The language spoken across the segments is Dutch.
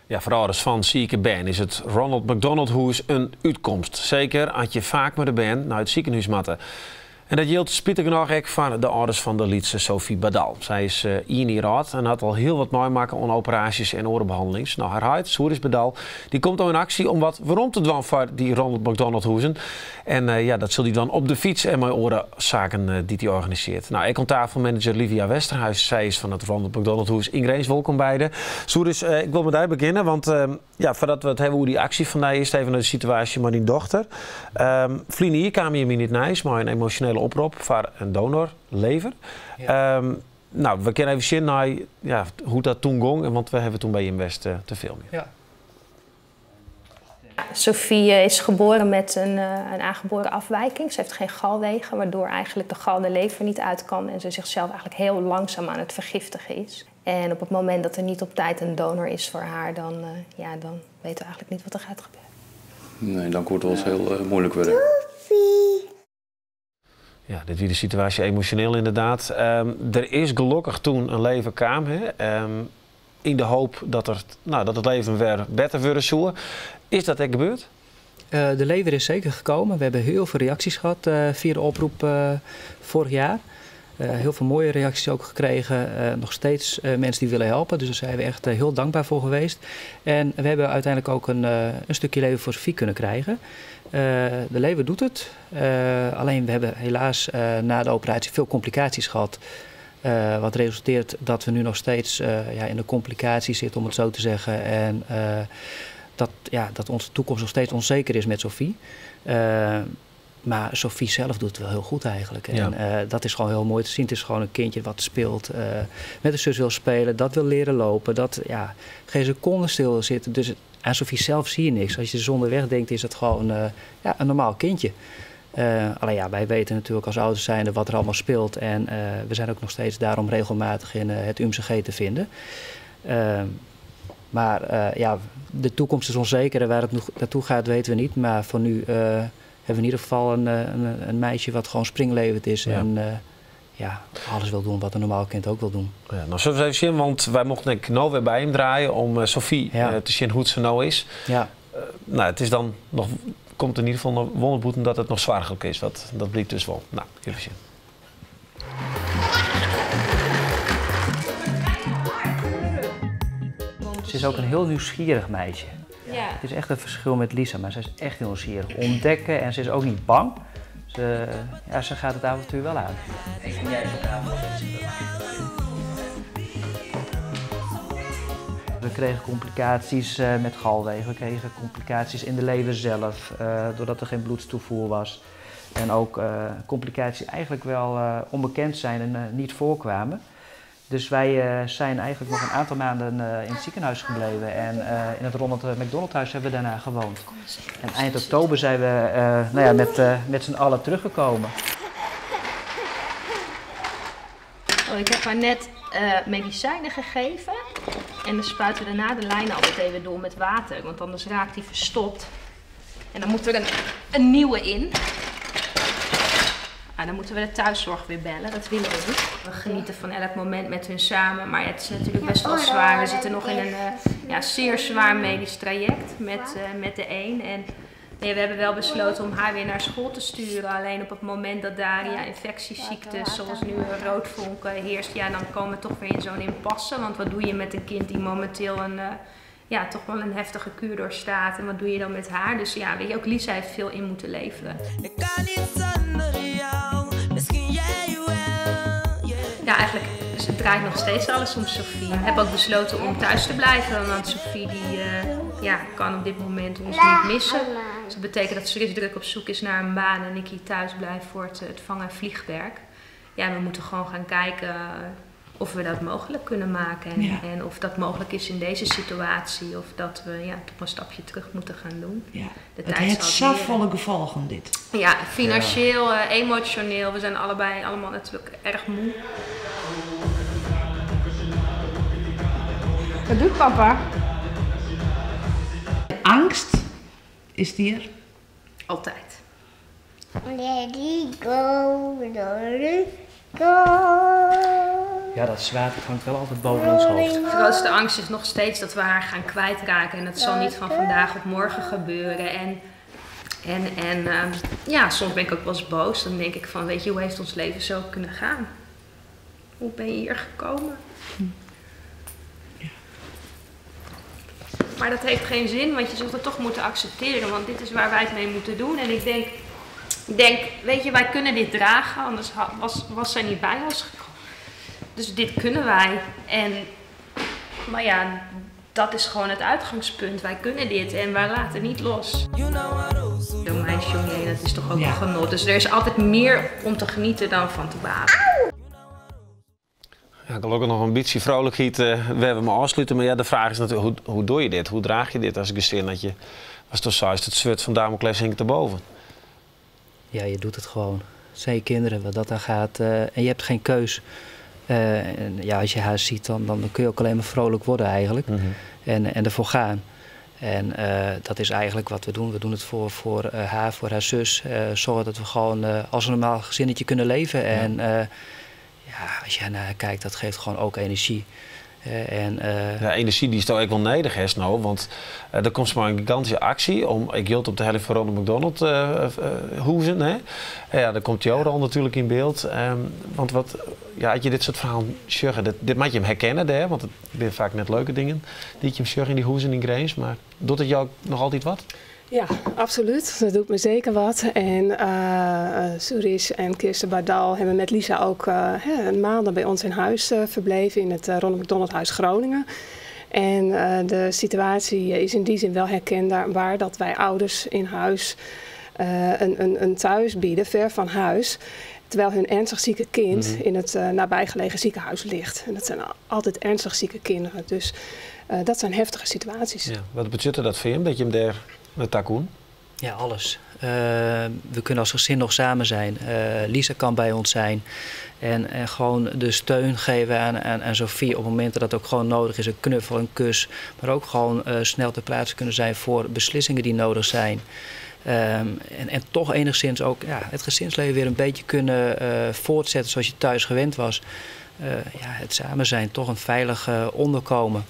Ja, voor ouders van zieke ben is het Ronald McDonald House een uitkomst. Zeker als je vaak met de band naar het ziekenhuis matte. En dat geldt spietig genoeg ook van de ouders van de Lietse Sophie Badal. Zij is 1 jaar oud en had al heel wat meemaken aan operaties en orenbehandelings. Nou, haar huid, Soeris Badal, die komt dan in actie om wat waarom te doen voor die Ronald McDonald House. En ja, dat zul hij dan op de fiets en mijn orenzaken die hij organiseert. Nou, ik aan tafelmanager Livia Westerhuis. Zij is van het Ronald McDonald House. Ingreens, welkom beiden. Soeris, ik wil met jou beginnen, want ja, voordat we het hebben hoe die actie vandaag is, even naar de situatie met die dochter. Vlien hier kwam je me niet nice, maar een emotionele oproep voor een donorlever. Ja. Nou, we kunnen even zien naar ja, hoe dat toen ging, want we hebben toen bij Invest te filmen. Ja. Sophie is geboren met een aangeboren afwijking. Ze heeft geen galwegen, waardoor eigenlijk de gal de lever niet uit kan en ze zichzelf eigenlijk heel langzaam aan het vergiftigen is. En op het moment dat er niet op tijd een donor is voor haar, dan weten we eigenlijk niet wat er gaat gebeuren. Nee, dan wordt het wel eens heel moeilijk worden. Ja, dit is de situatie emotioneel inderdaad. Er is gelukkig toen een leven kwam, in de hoop dat het leven weer beter worden zou. Is dat echt gebeurd? De lever is zeker gekomen. We hebben heel veel reacties gehad via de oproep vorig jaar. Heel veel mooie reacties ook gekregen. Nog steeds mensen die willen helpen. Dus daar zijn we echt heel dankbaar voor geweest. En we hebben uiteindelijk ook een stukje lever voor Sophie kunnen krijgen. De lever doet het. Alleen we hebben helaas na de operatie veel complicaties gehad. Wat resulteert dat we nu nog steeds in de complicaties zitten, om het zo te zeggen. En dat onze toekomst nog steeds onzeker is met Sophie. Maar Sophie zelf doet het wel heel goed eigenlijk. Ja. En dat is gewoon heel mooi te zien. Het is gewoon een kindje wat speelt, met de zus wil spelen, dat wil leren lopen, dat geen seconde stil zitten. Dus aan Sophie zelf zie je niks. Als je zonder weg denkt, is het gewoon een normaal kindje. Alleen wij weten natuurlijk als ouders zijnde wat er allemaal speelt. En we zijn ook nog steeds daarom regelmatig in het UMCG te vinden. Maar de toekomst is onzeker en waar het naartoe gaat weten we niet. Maar voor nu hebben we in ieder geval een meisje wat gewoon springlevend is. Ja. En alles wil doen wat een normaal kind ook wil doen. Ja, nou zullen we even zien, want wij mochten nou weer bij hem draaien om Sophie te zien hoe het zo nou is. Ja. Het is dan nog, komt in ieder geval nog wonderboeten dat het nog zwaarlijk is. Dat blijkt dus wel. Nou, even zien. Ze is ook een heel nieuwsgierig meisje. Ja. Het is echt een verschil met Lisa, maar ze is echt heel nieuwsgierig. Ontdekken en ze is ook niet bang. Ze gaat het avontuur wel aan. We kregen complicaties met galwegen, we kregen complicaties in de lever zelf, doordat er geen bloedstoevoer was. En ook complicaties die eigenlijk wel onbekend zijn en niet voorkwamen. Dus wij zijn eigenlijk nog een aantal maanden in het ziekenhuis gebleven en in het Ronald McDonald Huis hebben we daarna gewoond. En eind oktober zijn we met z'n allen teruggekomen. Ik heb haar net medicijnen gegeven en dan spuiten we daarna de lijnen altijd even door met water, want anders raakt die verstopt. En dan moet er een nieuwe in. Dan moeten we de thuiszorg weer bellen, dat willen we niet. We genieten van elk moment met hun samen, maar het is natuurlijk best wel zwaar. We zitten nog in een zeer zwaar medisch traject met de een. En we hebben wel besloten om haar weer naar school te sturen. Alleen op het moment dat daar infectieziektes zoals nu roodvonken heerst, dan komen we toch weer in zo'n impasse. Want wat doe je met een kind die momenteel toch wel een heftige kuur doorstaat en wat doe je dan met haar? Dus weet je, ook Lisa heeft veel in moeten leveren. Ik kan niet zonder jou, misschien jij wel. Ja, eigenlijk het draait nog steeds alles om Sophie. Ik heb ook besloten om thuis te blijven, want Sophie kan op dit moment ons niet missen. Dus dat betekent dat ze druk op zoek is naar een baan en ik hier thuis blijf voor het vang- en vliegwerk. Ja, we moeten gewoon gaan kijken of we dat mogelijk kunnen maken en of dat mogelijk is in deze situatie of dat we toch een stapje terug moeten gaan doen. Ja. Het heeft zoveel gevolgen dit. Ja, financieel, emotioneel, we zijn allemaal natuurlijk erg moe. Wat doet papa? Angst is die er? Altijd. Let it go, let it go. Ja, dat zwaarte hangt wel altijd boven ons hoofd. De grootste angst is nog steeds dat we haar gaan kwijtraken. En dat zal niet van vandaag op morgen gebeuren. En soms ben ik ook wel eens boos. Dan denk ik van, weet je, hoe heeft ons leven zo kunnen gaan? Hoe ben je hier gekomen? Maar dat heeft geen zin, want je zult het toch moeten accepteren. Want dit is waar wij het mee moeten doen. En ik denk, weet je, wij kunnen dit dragen. Anders was zij niet bij ons gekomen. Dus dit kunnen wij. Maar ja, dat is gewoon het uitgangspunt. Wij kunnen dit en wij laten niet los. Zo'n meisje, jongen, dat is toch ook een genot. Dus er is altijd meer om te genieten dan van te balen. Ja, ik wil ook nog een beetje vrolijkheid. We hebben me afsluiten. Maar ja, de vraag is natuurlijk, hoe doe je dit? Hoe draag je dit als gezin? Dat je, was toch juist het zwart van Damocles hinkt erboven? Ja, je doet het gewoon. Het zijn je kinderen, wat dat aan gaat. En je hebt geen keus. En ja, als je haar ziet, dan kun je ook alleen maar vrolijk worden eigenlijk. En ervoor gaan. En dat is eigenlijk wat we doen. We doen het voor haar, voor haar zus. Zorgen dat we gewoon als een normaal gezinnetje kunnen leven. Ja. En als je naar haar kijkt, dat geeft gewoon ook energie. Energie die is toch ook wel nodig, hè, Snow? Want er komt maar een gigantische actie om, ik hield op de helft van Ronald McDonald hoezen. Hè? Ja, dan komt Joran natuurlijk in beeld. Want als je dit soort verhalen zeggen, dit mag je hem herkennen, hè? Want het zijn vaak net leuke dingen die je hem zegt in die hoezen in Grains. Maar doet het jou nog altijd wat? Ja, absoluut. Dat doet me zeker wat. En Suris en Kirsten Bardal hebben met Lisa ook maanden bij ons in huis verbleven in het Ronald McDonald Huis Groningen. En de situatie is in die zin wel herkenbaar dat wij ouders in huis een thuis bieden, ver van huis. Terwijl hun ernstig zieke kind in het nabijgelegen ziekenhuis ligt. En dat zijn altijd ernstig zieke kinderen. Dus dat zijn heftige situaties. Ja, wat betekent dat voor je, dat je hem daar met Takoen? Ja, alles. We kunnen als gezin nog samen zijn. Lisa kan bij ons zijn. En gewoon de steun geven aan Sophie op momenten dat het ook gewoon nodig is. Een knuffel, een kus. Maar ook gewoon snel ter plaatse kunnen zijn voor beslissingen die nodig zijn. En toch enigszins ook het gezinsleven weer een beetje kunnen voortzetten zoals je thuis gewend was. Het samen zijn, toch een veilig onderkomen.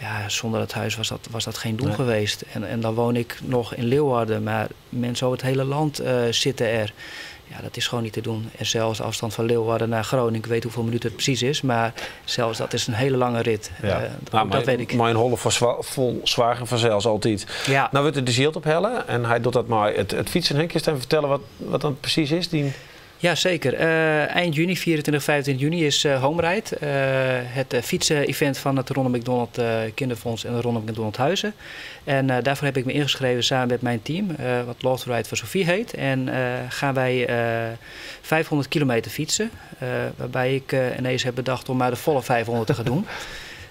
Ja, zonder het huis was dat geen doel geweest. En dan woon ik nog in Leeuwarden, maar mensen over het hele land zitten er. Ja, dat is gewoon niet te doen. En zelfs de afstand van Leeuwarden naar Groningen, ik weet hoeveel minuten het precies is, maar zelfs dat is een hele lange rit. Dat weet ik. Maar een holle vol zwager vanzelfs altijd. Ja. Nou wordt het de ziel op hellen en hij doet dat maar het fietsen. Kun je even vertellen wat dan precies is? Ja, zeker. Eind juni, 24, 25 juni is Home Ride. Het fietsen-event van het Ronald McDonald Kinderfonds en het Ronald McDonald Huizen. En daarvoor heb ik me ingeschreven samen met mijn team, wat Love to Ride for Sophie heet. En gaan wij 500 kilometer fietsen. Waarbij ik ineens heb bedacht om maar de volle 500 te gaan doen.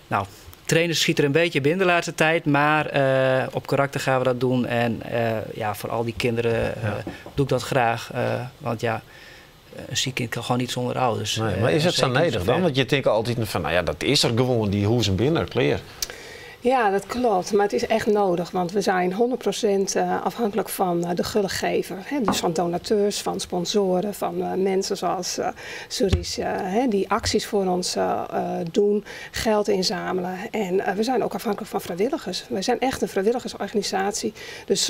Nou, trainers schieten er een beetje binnen de laatste tijd, maar op karakter gaan we dat doen. En voor al die kinderen doe ik dat graag. Want een ziek kind kan gewoon niet zonder ouders. Nee, maar is het zo nodig dan? Want je denkt altijd van, dat is er gewoon, die hoezen binnen, klaar. Ja, dat klopt. Maar het is echt nodig. Want we zijn 100% afhankelijk van de gullegever. Dus van donateurs, van sponsoren, van mensen zoals Suris die acties voor ons doen, geld inzamelen. En we zijn ook afhankelijk van vrijwilligers. We zijn echt een vrijwilligersorganisatie. Dus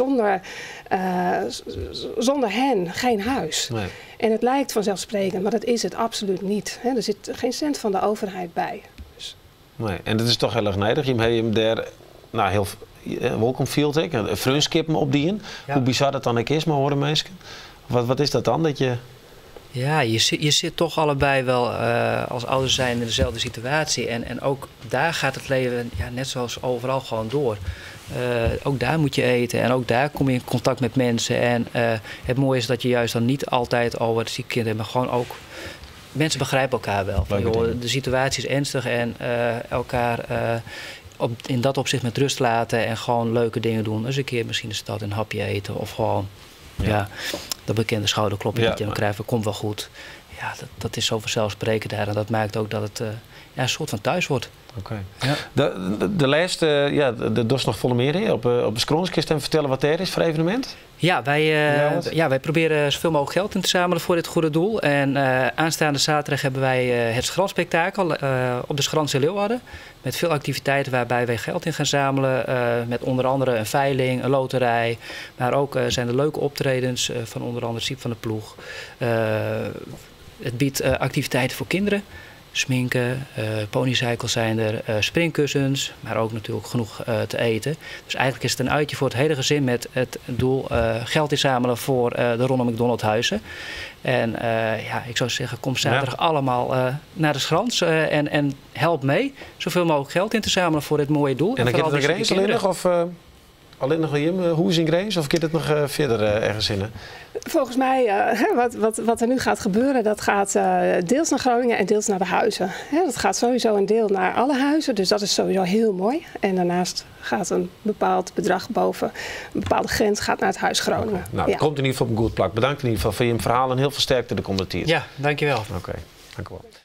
zonder hen geen huis. Nee. En het lijkt vanzelfsprekend, maar dat is het absoluut niet. Er zit geen cent van de overheid bij. Nee, en dat is toch heel erg neidig. Je hebt daar heel welkom field, een frunskippen opdienen. Ja. Hoe bizar dat dan ook is, maar horen mensen. Wat is dat dan? Dat je... Ja, je zit toch allebei wel als ouders zijn in dezelfde situatie. En ook daar gaat het leven, net zoals overal, gewoon door. Ook daar moet je eten en ook daar kom je in contact met mensen. En het mooie is dat je juist dan niet altijd over het zieke kind hebt, maar gewoon ook... Mensen begrijpen elkaar wel. Van, de situatie is ernstig en elkaar in dat opzicht met rust laten en gewoon leuke dingen doen. Dus een keer misschien de stad een hapje eten of gewoon dat bekende schouderklopje dat je dan krijgt, komt wel goed. Ja, dat is zo vanzelfsprekend daar en dat maakt ook dat het een soort van thuis wordt. Oké. Ja. De laatste, er is nog volle meer op de scrollers. Kun je even vertellen wat er is voor evenement? Ja, wij proberen zoveel mogelijk geld in te zamelen voor dit goede doel. En aanstaande zaterdag hebben wij het Schranspektakel op de Schrans in Leeuwarden. Met veel activiteiten waarbij wij geld in gaan zamelen. Met onder andere een veiling, een loterij. Maar ook zijn er leuke optredens van onder andere Siep van de Ploeg. Het biedt activiteiten voor kinderen. Sminken, ponycycles zijn er, springkussens, maar ook natuurlijk genoeg te eten. Dus eigenlijk is het een uitje voor het hele gezin met het doel geld inzamelen voor de Ronald McDonald Huizen. En ik zou zeggen, kom zaterdag allemaal naar de Schrans en help mee zoveel mogelijk geld in te zamelen voor dit mooie doel. En dan gaat het nog Greens alleen nog of alleen nog hoe is in Greens of gaat het nog verder ergens in? Volgens mij, wat er nu gaat gebeuren, dat gaat deels naar Groningen en deels naar de huizen. Dat gaat sowieso een deel naar alle huizen, dus dat is sowieso heel mooi. En daarnaast gaat een bepaald bedrag boven een bepaalde grens gaat naar het huis Groningen. Okay. Nou, het komt in ieder geval op een goed plak. Bedankt in ieder geval voor je verhaal en heel veel sterkte de komende tijd. Ja, dankjewel. Oké, dank u wel.